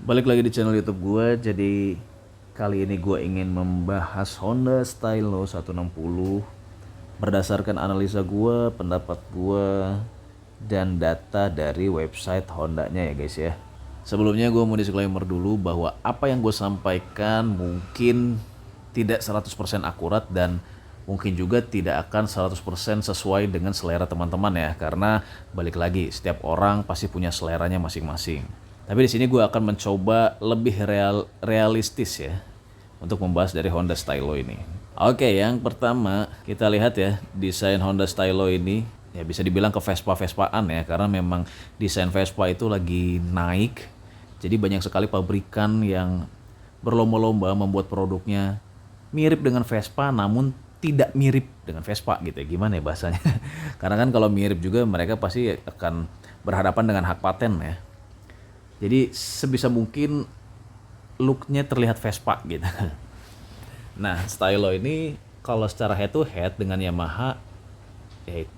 Balik lagi di channel YouTube gue. Jadi kali ini gue ingin membahas Honda Stylo 160 berdasarkan analisa gue, pendapat gue, dan data dari website Hondanya ya guys ya. Sebelumnya gue mau disclaimer dulu bahwa apa yang gue sampaikan mungkin tidak 100% akurat dan mungkin juga tidak akan 100% sesuai dengan selera teman-teman ya. Karena balik lagi, setiap orang pasti punya seleranya masing-masing. Tapi di sini gue akan mencoba lebih realistis ya untuk membahas dari Honda Stylo ini. Oke, yang pertama kita lihat ya desain Honda Stylo ini ya bisa dibilang ke Vespa-Vespaan ya, karena memang desain Vespa itu lagi naik. Jadi banyak sekali pabrikan yang berlomba-lomba membuat produknya mirip dengan Vespa namun tidak mirip dengan Vespa gitu ya. Gimana ya bahasanya? Karena kan kalau mirip juga mereka pasti akan berhadapan dengan hak paten ya. Jadi sebisa mungkin looknya terlihat Vespa gitu. Nah, Stylo ini kalau secara head to head dengan Yamaha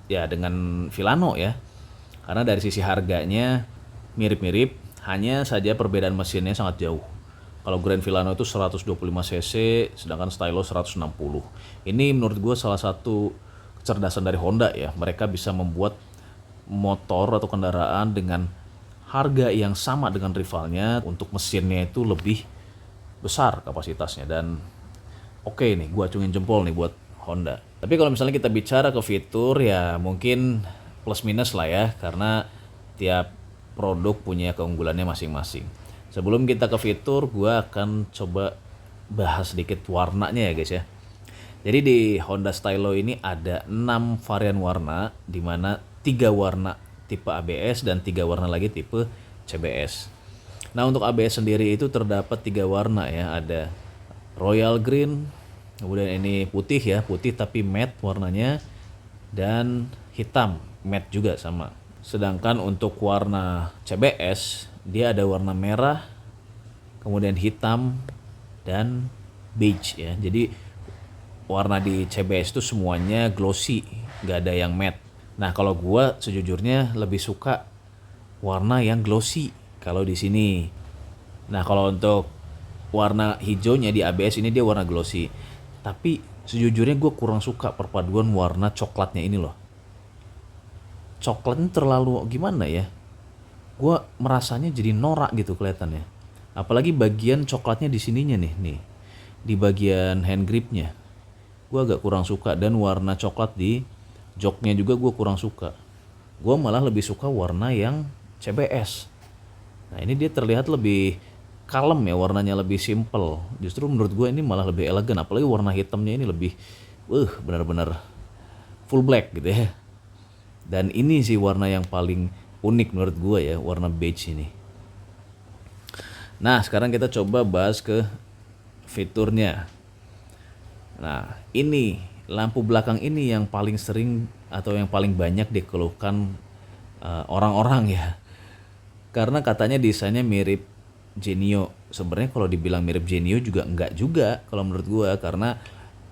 ya dengan Filano ya. Karena dari sisi harganya mirip-mirip, hanya saja perbedaan mesinnya sangat jauh. Kalau Grand Filano itu 125 cc, sedangkan Stylo 160. Ini menurut gue salah satu kecerdasan dari Honda ya. Mereka bisa membuat motor atau kendaraan dengan harga yang sama dengan rivalnya, untuk mesinnya itu lebih besar kapasitasnya. Dan oke nih, gue acungin jempol nih buat Honda. Tapi kalau misalnya kita bicara ke fitur ya mungkin plus minus lah ya, karena tiap produk punya keunggulannya masing-masing. Sebelum kita ke fitur, gue akan coba bahas sedikit warnanya ya guys ya. Jadi di Honda Stylo ini ada 6 varian warna, di mana 3 warna tipe ABS dan 3 warna lagi tipe CBS. Nah, untuk ABS sendiri itu terdapat 3 warna ya, ada Royal Green, kemudian ini putih ya, putih tapi matte warnanya, dan hitam matte juga sama. Sedangkan untuk warna CBS dia ada warna merah, kemudian hitam, dan beige ya. Jadi warna di CBS itu semuanya glossy, nggak ada yang matte. Nah, kalau gua sejujurnya lebih suka warna yang glossy kalau di sini. Nah, kalau untuk warna hijaunya di ABS ini dia warna glossy. Tapi sejujurnya gue kurang suka perpaduan warna coklatnya ini loh. Coklatnya terlalu gimana ya? Gue merasanya jadi norak gitu kelihatannya. Apalagi bagian coklatnya di sininya nih. Di bagian hand gripnya. Gue agak kurang suka, dan warna coklat di joknya juga gue kurang suka. Gue malah lebih suka warna yang CBS. Nah, ini dia terlihat lebih kalem ya, warnanya lebih simple. Justru menurut gue ini malah lebih elegan, apalagi warna hitamnya ini lebih benar-benar full black gitu ya. Dan ini sih warna yang paling unik menurut gue ya, warna beige ini. Nah, sekarang kita coba bahas ke fiturnya. Nah, ini lampu belakang ini yang paling sering atau yang paling banyak dikeluhkan orang-orang ya. Karena katanya desainnya mirip Genio. Sebenarnya kalau dibilang mirip Genio juga enggak juga kalau menurut gua, karena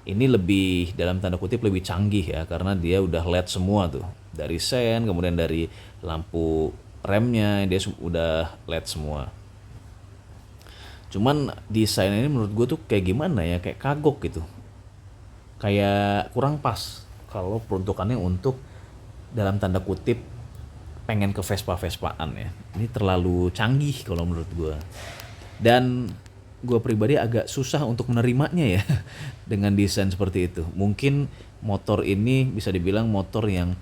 ini lebih dalam tanda kutip lebih canggih ya, karena dia udah LED semua tuh. Dari sen, kemudian dari lampu remnya dia udah LED semua. Cuman desain ini menurut gue tuh kayak gimana ya, kayak kagok gitu. Kayak kurang pas kalau peruntukannya untuk dalam tanda kutip pengen ke Vespa-Vespaan ya. Ini terlalu canggih kalau menurut gue. Dan gue pribadi agak susah untuk menerimanya ya dengan desain seperti itu. Mungkin motor ini bisa dibilang motor yang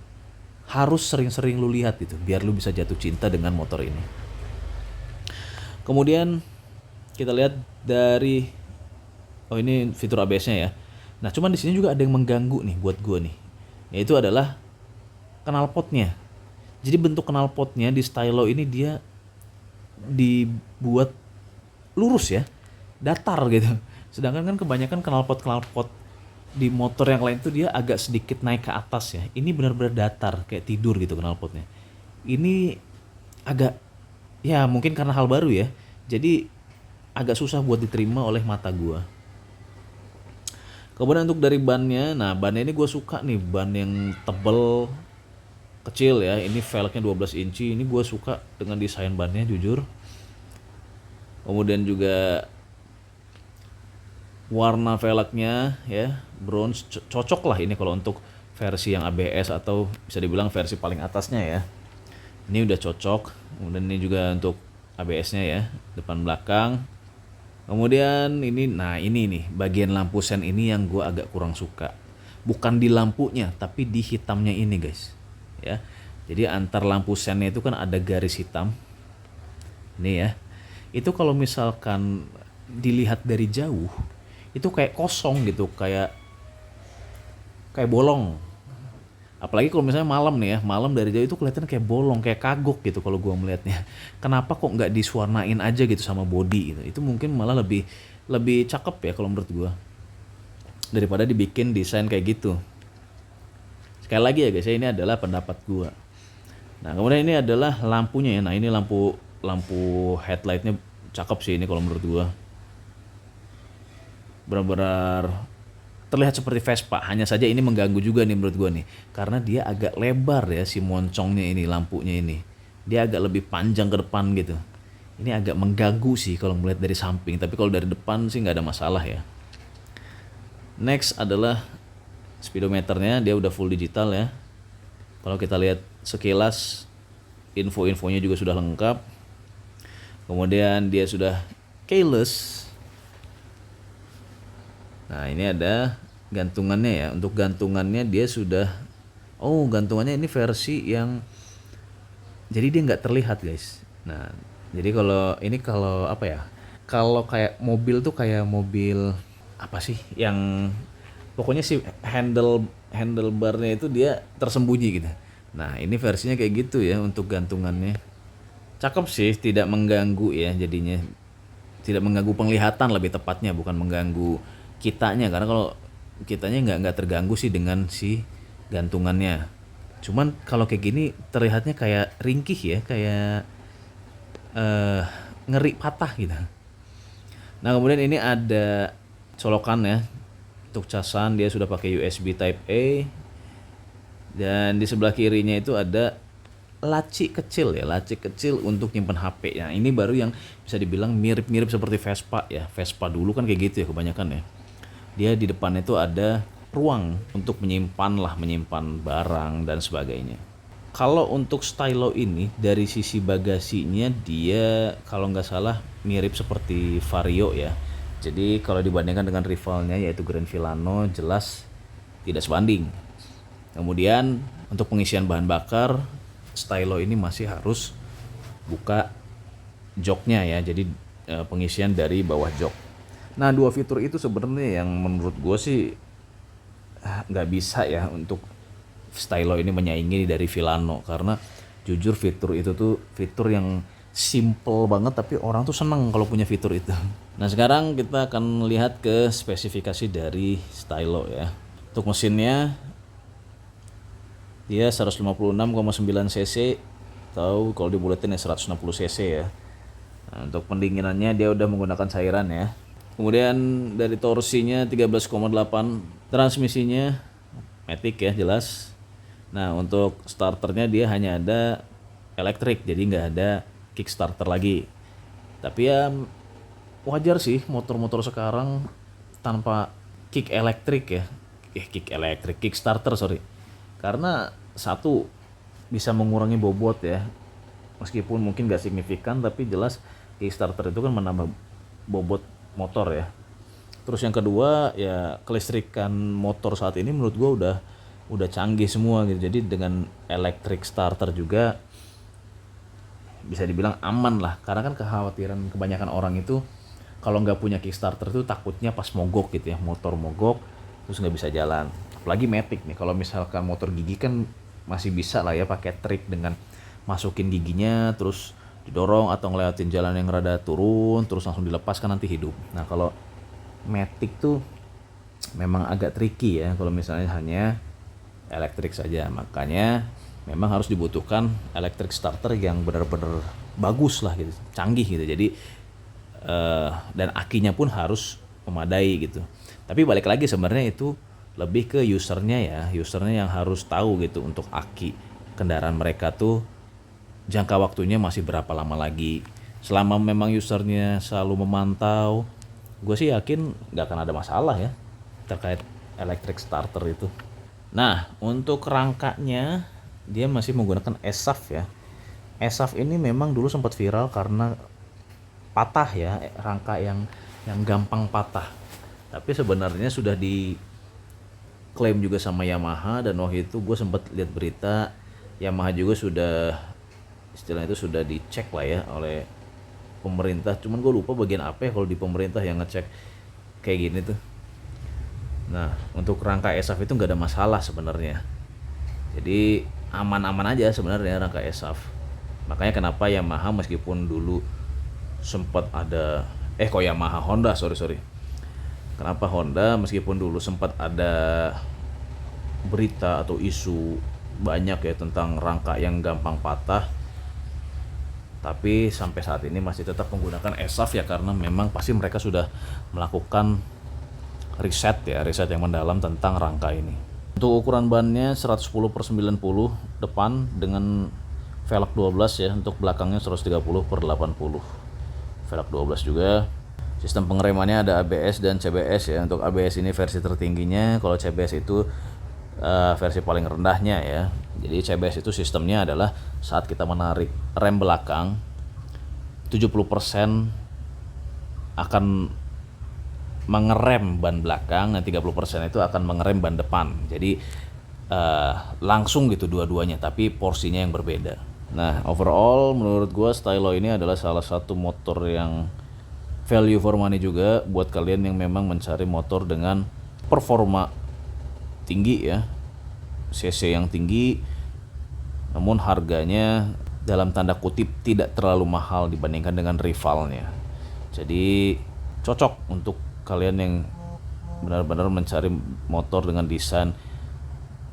harus sering-sering lu lihat gitu, biar lu bisa jatuh cinta dengan motor ini. Kemudian kita lihat dari ini fitur ABS-nya ya. Nah, cuman di sini juga ada yang mengganggu nih buat gue nih. Yaitu adalah knalpotnya. Jadi bentuk knalpotnya di Stylo ini dia dibuat lurus ya, datar gitu. Sedangkan kan kebanyakan knalpot-knalpot di motor yang lain tuh dia agak sedikit naik ke atas ya. Ini benar-benar datar kayak tidur gitu knalpotnya. Ini agak ya mungkin karena hal baru ya. Jadi agak susah buat diterima oleh mata gua. Kemudian untuk dari bannya, nah bannya ini gue suka nih, ban yang tebel kecil ya. Ini velgnya 12 inci, ini gue suka dengan desain bannya jujur. Kemudian juga warna velgnya ya bronze, cocok lah ini kalau untuk versi yang ABS atau bisa dibilang versi paling atasnya ya. Ini udah cocok. Kemudian ini juga untuk ABS-nya ya, depan belakang. Kemudian ini, nah ini nih bagian lampu sen ini yang gue agak kurang suka. Bukan di lampunya, tapi di hitamnya ini guys. Ya, jadi antar lampu sennya itu kan ada garis hitam. Ini ya, itu kalau misalkan dilihat dari jauh, itu kayak kosong gitu, kayak bolong. Apalagi kalau misalnya malam nih ya, malam dari jauh itu kelihatan kayak bolong, kayak kagok gitu kalau gua melihatnya. Kenapa kok nggak disuarnain aja gitu sama body gitu? Itu mungkin malah lebih lebih cakep ya kalau menurut gua daripada dibikin desain kayak gitu. Sekali lagi ya guys, ya, ini adalah pendapat gua. Nah kemudian ini adalah lampunya ya. Nah ini lampu lampu headlightnya cakep sih ini kalau menurut gua. Benar-benar terlihat seperti Vespa, hanya saja ini mengganggu juga nih menurut gua nih, karena dia agak lebar ya si moncongnya ini, lampunya ini dia agak lebih panjang ke depan gitu. Ini agak mengganggu sih kalau melihat dari samping, tapi kalau dari depan sih nggak ada masalah ya. Next adalah speedometernya, dia udah full digital ya. Kalau kita lihat sekilas info-infonya juga sudah lengkap. Kemudian dia sudah keyless. Nah ini ada gantungannya ya. Untuk gantungannya dia sudah, oh gantungannya ini versi yang jadi dia nggak terlihat guys. Nah jadi kalau ini, kalau apa ya, kalau kayak mobil tuh kayak mobil apa sih yang pokoknya si handlebarnya itu dia tersembunyi gitu. Nah ini versinya kayak gitu ya untuk gantungannya. Cakep sih, tidak mengganggu ya jadinya, tidak mengganggu penglihatan lebih tepatnya, bukan mengganggu kitanya, karena kalau kitanya nggak terganggu sih dengan si gantungannya. Cuman kalau kayak gini terlihatnya kayak ringkih ya, kayak eh ngeri patah gitu. Nah kemudian ini ada colokan ya untuk casan, dia sudah pakai USB Type A, dan di sebelah kirinya itu ada laci kecil ya, laci kecil untuk nyimpan HP. Nah ini baru yang bisa dibilang mirip-mirip seperti Vespa ya. Vespa dulu kan kayak gitu ya kebanyakan ya. Dia di depan itu ada ruang untuk menyimpan barang dan sebagainya. Kalau untuk stylo ini dari sisi bagasinya dia kalau nggak salah mirip seperti Vario ya. Jadi kalau dibandingkan dengan rivalnya yaitu Grand Filano jelas tidak sebanding. Kemudian untuk pengisian bahan bakar, stylo ini masih harus buka joknya ya. Jadi pengisian dari bawah jok. Nah dua fitur itu sebenarnya yang menurut gue sih nggak bisa ya untuk stylo ini menyaingi dari Filano, karena jujur fitur itu tuh fitur yang simple banget tapi orang tuh seneng kalau punya fitur itu. Nah sekarang kita akan lihat ke spesifikasi dari stylo ya. Untuk mesinnya dia 156,9 cc atau kalau dibuletin ya 160 cc ya. Nah, untuk pendinginannya dia udah menggunakan cairan ya. Kemudian dari torsinya 13,8, transmisinya matic ya jelas. Nah untuk starternya dia hanya ada elektrik, jadi nggak ada kickstarter lagi. Tapi ya wajar sih motor-motor sekarang tanpa kick elektrik ya. Kickstarter sorry. Karena satu bisa mengurangi bobot ya. Meskipun mungkin nggak signifikan, tapi jelas kickstarter itu kan menambah bobot motor ya. Terus yang kedua ya kelistrikan motor saat ini menurut gua udah canggih semua gitu. Jadi dengan electric starter juga bisa dibilang aman lah, karena kan kekhawatiran kebanyakan orang itu kalau nggak punya kickstarter itu takutnya pas mogok gitu ya, motor mogok terus nggak bisa jalan. Apalagi matic nih, kalau misalkan motor gigi kan masih bisa lah ya pakai trik dengan masukin giginya terus didorong atau ngelewatin jalan yang rada turun terus langsung dilepaskan nanti hidup. Nah kalau matic tuh memang agak tricky ya kalau misalnya hanya elektrik saja, makanya memang harus dibutuhkan electric starter yang benar-benar bagus lah gitu, canggih gitu. Jadi dan akinya pun harus memadai gitu. Tapi balik lagi sebenarnya itu lebih ke usernya ya, usernya yang harus tahu gitu untuk aki kendaraan mereka tuh jangka waktunya masih berapa lama lagi. selama memang usernya selalu memantau, gue sih yakin nggak akan ada masalah ya terkait electric starter itu. Nah, untuk rangkanya dia masih menggunakan ESAF ya. ESAF ini memang dulu sempat viral karena patah ya, rangka yang gampang patah. Tapi sebenarnya sudah diklaim juga sama Yamaha, dan waktu itu gue sempat lihat berita Yamaha juga sudah, istilahnya itu sudah dicek lah ya oleh pemerintah. Cuman gue lupa bagian apa ya kalau di pemerintah yang ngecek kayak gini tuh. Nah, untuk rangka ESAF itu nggak ada masalah sebenarnya. Jadi aman-aman aja sebenarnya rangka ESAF. Makanya kenapa Yamaha meskipun dulu sempat ada Honda, sorry. Kenapa Honda meskipun dulu sempat ada berita atau isu banyak ya tentang rangka yang gampang patah, tapi sampai saat ini masih tetap menggunakan ESAF ya, karena memang pasti mereka sudah melakukan riset yang mendalam tentang rangka ini. Untuk ukuran bannya 110/90 depan dengan velg 12 ya, untuk belakangnya 130/80 velg 12 juga. Sistem pengeremannya ada ABS dan CBS ya. Untuk ABS ini versi tertingginya, kalau CBS itu versi paling rendahnya ya. Jadi CBS itu sistemnya adalah saat kita menarik rem belakang 70% akan mengerem ban belakang dan 30% itu akan mengerem ban depan. Jadi langsung gitu dua-duanya, tapi porsinya yang berbeda. Nah, overall menurut gue Stylo ini adalah salah satu motor yang value for money juga buat kalian yang memang mencari motor dengan performa tinggi ya, cc yang tinggi, namun harganya dalam tanda kutip tidak terlalu mahal dibandingkan dengan rivalnya. Jadi cocok untuk kalian yang benar-benar mencari motor dengan desain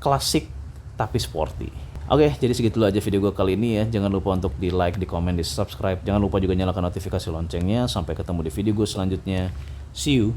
klasik tapi sporty. Oke, jadi segitu aja video gue kali ini ya. Jangan lupa untuk di like, di komen, di subscribe. Jangan lupa juga nyalakan notifikasi loncengnya. Sampai ketemu di video gue selanjutnya. See you.